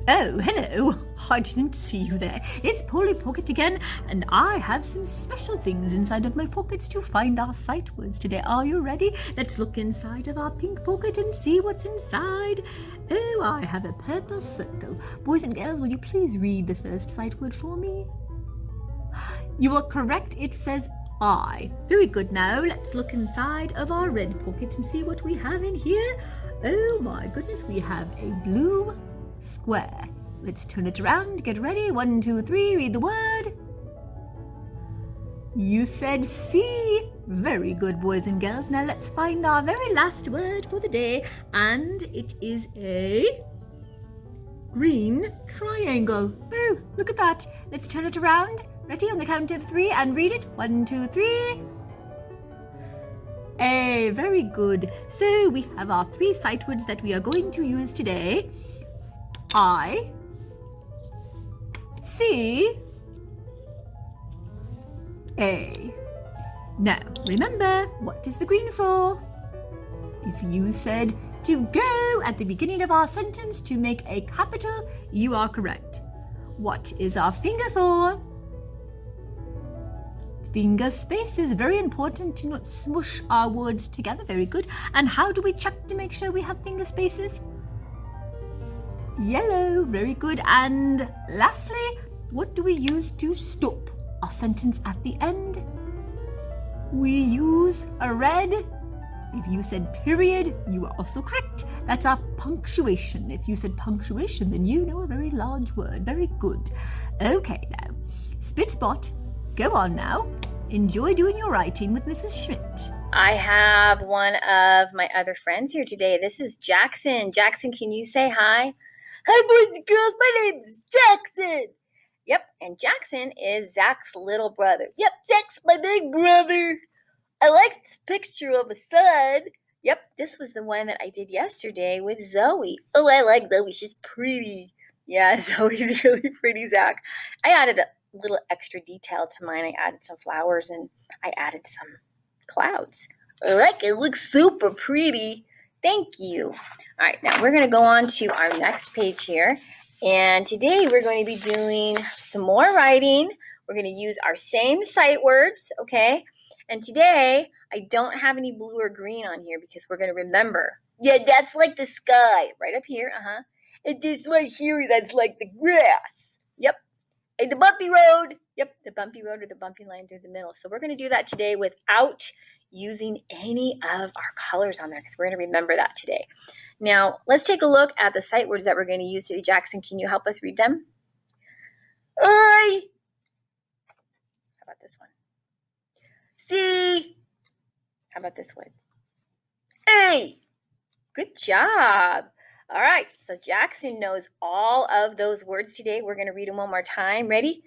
Oh, hello. I didn't see you there. It's Polly Pocket again, and I have some special things inside of my pockets to find our sight words today. Are you ready? Let's look inside of our pink pocket and see what's inside. Oh, I have a purple circle. Boys and girls, will you please read the first sight word for me? You are correct. It says I. Very good. Now let's look inside of our red pocket and see what we have in here. Oh my goodness, we have a blue square. Let's turn it around. Get ready. 1, 2, 3. Read the word. You said C. Very good, boys and girls. Now let's find our very last word for the day, and it is a green triangle. Oh, look at that. Let's turn it around. Ready? On the count of 3 and read it. 1, 2, 3. A. Very good. So we have our 3 sight words that we are going to use today. I, C, A. Now, remember, what is the green for? If you said to go at the beginning of our sentence to make a capital, you are correct. What is our finger for? Finger space is very important to not smush our words together. Very good. And how do we check to make sure we have finger spaces? Yellow. Very good. And lastly, what do we use to stop our sentence at the end? We use a red. If you said period, you are also correct. That's our punctuation. If you said punctuation, then you know a very large word. Very good. Okay, now, Spitspot, go on now. Enjoy doing your writing with Mrs. Schmidt. I have one of my other friends here today. This is Jackson. Jackson, can you say hi? Hi, boys and girls. My name is Jackson. Yep, and Jackson is Zach's little brother. Yep, Zach's my big brother. I like this picture of a sun. Yep, this was the one that I did yesterday with Zoe. Oh, I like Zoe. She's pretty. Yeah, Zoe's really pretty, Zach. I added a little extra detail to mine. I added some flowers and I added some clouds. I like it. It looks super pretty. Thank you. All right, now we're going to go on to our next page here. And today we're going to be doing some more writing. We're going to use our same sight words, okay? And today I don't have any blue or green on here because we're going to remember. Yeah, that's like the sky right up here. And this right here, that's like the grass. Yep. And the bumpy road. Yep, the bumpy road or the bumpy line through the middle. So we're going to do that today without using any of our colors on there because we're going to remember that today. Now, let's take a look at the sight words that we're going to use today. Jackson, can you help us read them? I. How about this one? C. How about this one? A. Good job. All right, so Jackson knows all of those words today. We're going to read them one more time. Ready?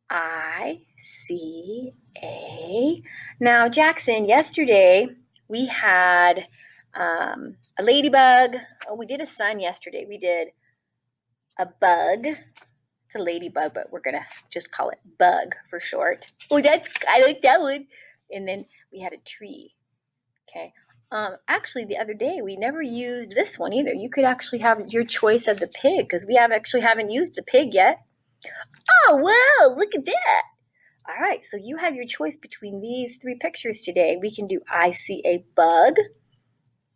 I, C, A. Now, Jackson, yesterday we had a ladybug. Oh, we did a sun yesterday. We did a bug. It's a ladybug, but we're going to just call it bug for short. Oh, I like that one. And then we had a tree. Okay. Actually, the other day, we never used this one either. You could actually have your choice of the pig because we haven't used the pig yet. Oh, wow, look at that. All right, so you have your choice between these 3 pictures today. We can do I see a bug,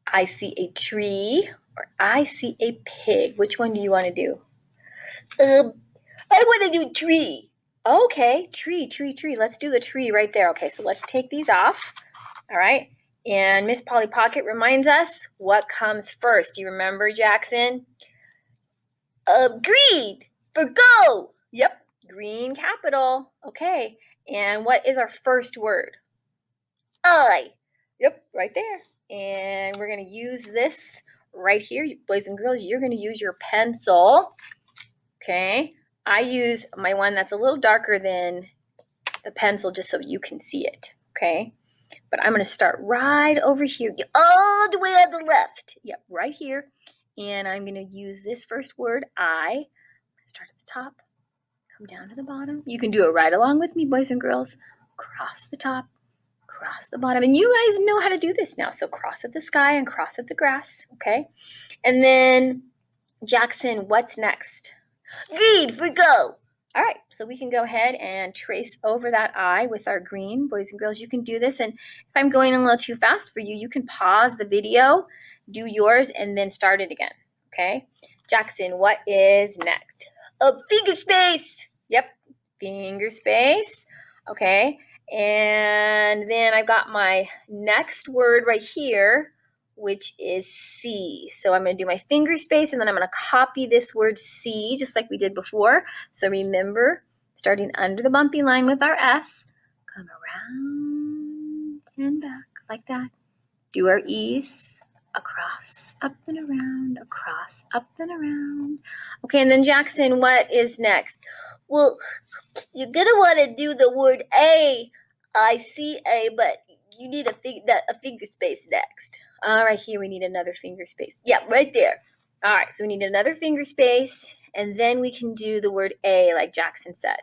I see a tree, or I see a pig. Which one do you want to do? I want to do tree. Okay, tree. Let's do the tree right there. Okay, so let's take these off. All right. And Miss Polly Pocket reminds us what comes first. Do you remember, Jackson? Green for go. Yep, green capital. Okay, and what is our first word? I. Yep, right there. And we're going to use this right here. Boys and girls, you're going to use your pencil. Okay, I use my one that's a little darker than the pencil just so you can see it. Okay. But I'm going to start right over here, all the way on the left. Yep, right here. And I'm going to use this first word, I. Start at the top, come down to the bottom. You can do it right along with me, boys and girls. Cross the top, cross the bottom. And you guys know how to do this now. So cross at the sky and cross at the grass, okay? And then Jackson, what's next? Green for go. All right, so we can go ahead and trace over that I with our green. Boys and girls, you can do this. And if I'm going a little too fast for you, you can pause the video, do yours, and then start it again, okay? Jackson, what is next? Finger space. Yep, finger space. Okay, and then I've got my next word right here, which is C. So I'm going to do my finger space, and then I'm going to copy this word C, just like we did before. So remember, starting under the bumpy line with our S, come around and back like that. Do our E's, across, up and around, across, up and around. Okay, and then Jackson, what is next? Well, you're going to want to do the word A, I-C-A, but you need a finger space next. All right, here we need another finger space. Yeah, right there. All right, so we need another finger space, and then we can do the word A like Jackson said.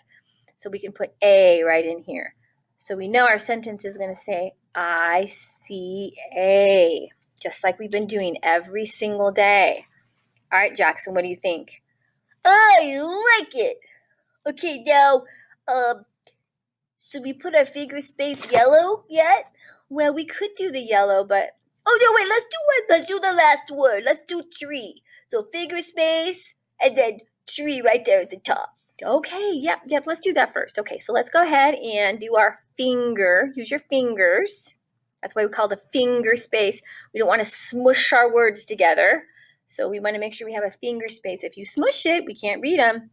So we can put A right in here. So we know our sentence is going to say I-C-A, just like we've been doing every single day. All right, Jackson, what do you think? I like it. Okay, now, should we put our finger space yellow yet? Well, we could do the yellow, but oh no, wait, let's do the last word. Let's do tree. So finger space and then tree right there at the top. Okay, yep, let's do that first. Okay, so let's go ahead and do our finger. Use your fingers. That's why we call the finger space. We don't want to smush our words together. So we want to make sure we have a finger space. If you smush it, we can't read them.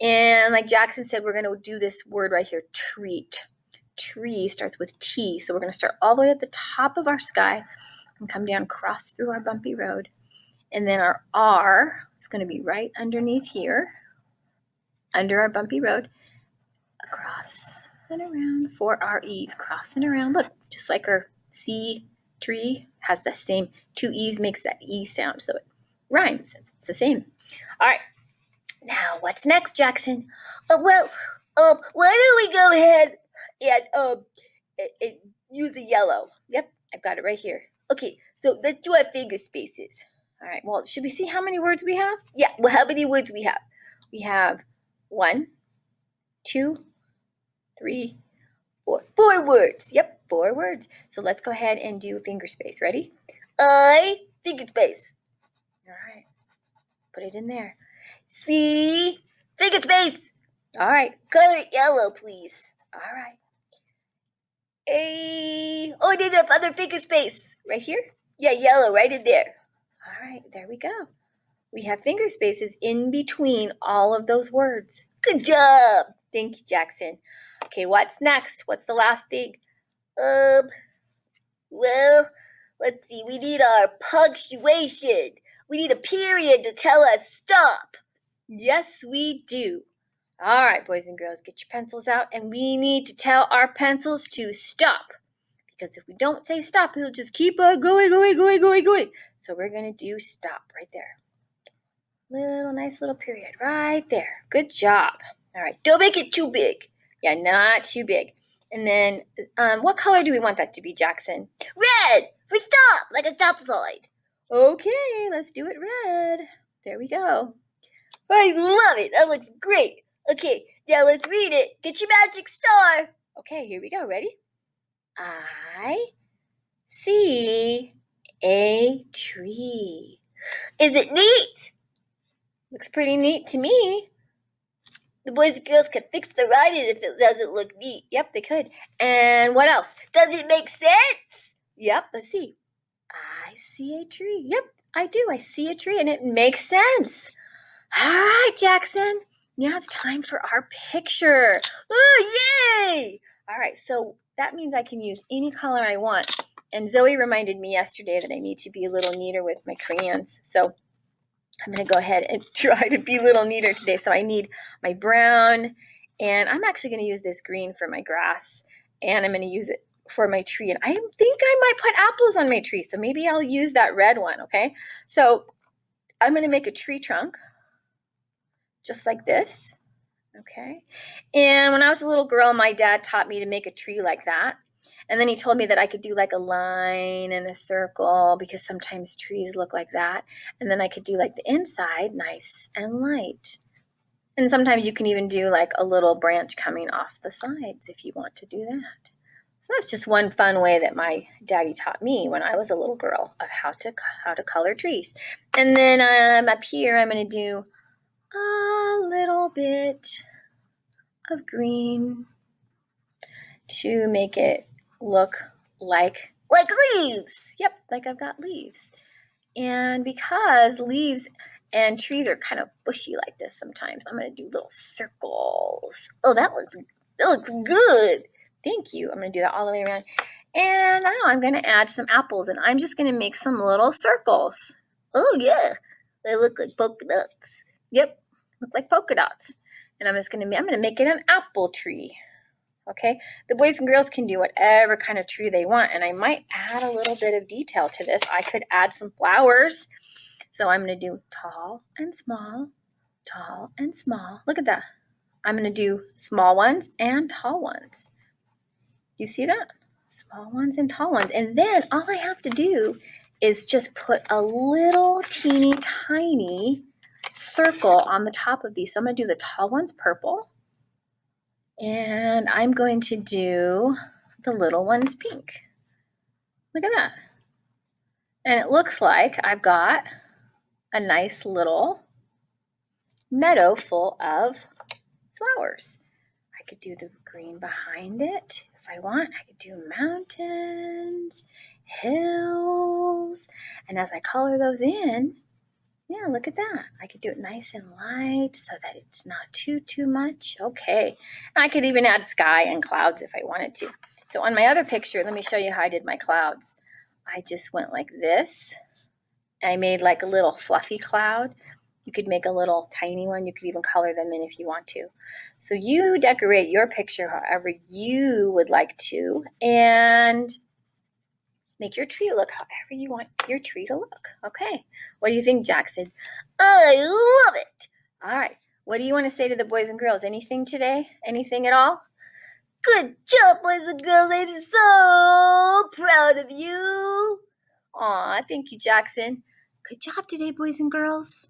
And like Jackson said, we're going to do this word right here, treat. Tree starts with T. So we're going to start all the way at the top of our sky and come down, cross through our bumpy road. And then our R is going to be right underneath here, under our bumpy road, across and around. 4 R E's, cross and around. Look, just like our C tree has the same, 2 E's makes that E sound. So it rhymes. It's the same. All right. Now, what's next, Jackson? Why don't we go ahead and use a yellow? Yep, I've got it right here. Okay, so let's do our finger spaces. All right, well, should we see how many words we have? Yeah, well, how many words we have? We have 1, 2, 3, 4. 4 words. Yep, 4 words. So let's go ahead and do finger space. Ready? Finger space. All right, put it in there. C, finger space. All right, color it yellow, please. All right. A, I need another finger space. Right here? Yeah, yellow, right in there. All right, there we go. We have finger spaces in between all of those words. Good job. Thank you, Jackson. Okay, what's next? What's the last thing? Well, let's see. We need our punctuation. We need a period to tell us stop. Yes, we do. All right, boys and girls, get your pencils out, and we need to tell our pencils to stop. Because if we don't say stop, it'll just keep on going. So we're going to do stop right there. Nice little period right there. Good job. All right, don't make it too big. Yeah, not too big. And then, what color do we want that to be, Jackson? Red for stop, like a stop sign. Okay, let's do it red. There we go. I love it. That looks great. Okay, now let's read it. Get your magic star. Okay, here we go. Ready? I see a tree. Is it neat? Looks pretty neat to me. The boys and girls could fix the writing if it doesn't look neat. Yep, they could. And what else? Does it make sense? Yep, let's see. I see a tree. Yep, I do. I see a tree and it makes sense. All right, Jackson. Now it's time for our picture. Oh, yay! All right, so that means I can use any color I want. And Zoe reminded me yesterday that I need to be a little neater with my crayons. So I'm going to go ahead and try to be a little neater today. So I need my brown, and I'm actually going to use this green for my grass, and I'm going to use it for my tree. And I think I might put apples on my tree, so maybe I'll use that red one, okay? So I'm going to make a tree trunk, just like this, okay? And when I was a little girl, my dad taught me to make a tree like that. And then he told me that I could do like a line and a circle because sometimes trees look like that. And then I could do like the inside nice and light. And sometimes you can even do like a little branch coming off the sides if you want to do that. So that's just one fun way that my daddy taught me when I was a little girl of how to color trees. And then up here I'm going to do a little bit of green to make it look like leaves. Yep, like I've got leaves. And because leaves and trees are kind of bushy like this sometimes, I'm going to do little circles. Oh, that looks good. Thank you. I'm going to do that all the way around. And now I'm going to add some apples, and I'm just going to make some little circles. Oh, yeah. They look like polka dots. Yep, look like polka dots. And I'm going to make it an apple tree. Okay, the boys and girls can do whatever kind of tree they want, and I might add a little bit of detail to this. I could add some flowers. So I'm going to do tall and small, tall and small. Look at that. I'm going to do small ones and tall ones. You see that? Small ones and tall ones. And then all I have to do is just put a little teeny tiny circle on the top of these. So I'm going to do the tall ones purple. And I'm going to do the little ones pink. Look at that. And it looks like I've got a nice little meadow full of flowers. I could do the green behind it if I want. I could do mountains, hills, and as I color those in, yeah, look at that. I could do it nice and light so that it's not too much. Okay. I could even add sky and clouds if I wanted to. So on my other picture, let me show you how I did my clouds. I just went like this. I made like a little fluffy cloud. You could make a little tiny one. You could even color them in if you want to. So you decorate your picture however you would like to and make your tree look however you want your tree to look. Okay. What do you think, Jackson? I love it. All right. What do you want to say to the boys and girls? Anything today? Anything at all? Good job, boys and girls. I'm so proud of you. Aw, thank you, Jackson. Good job today, boys and girls.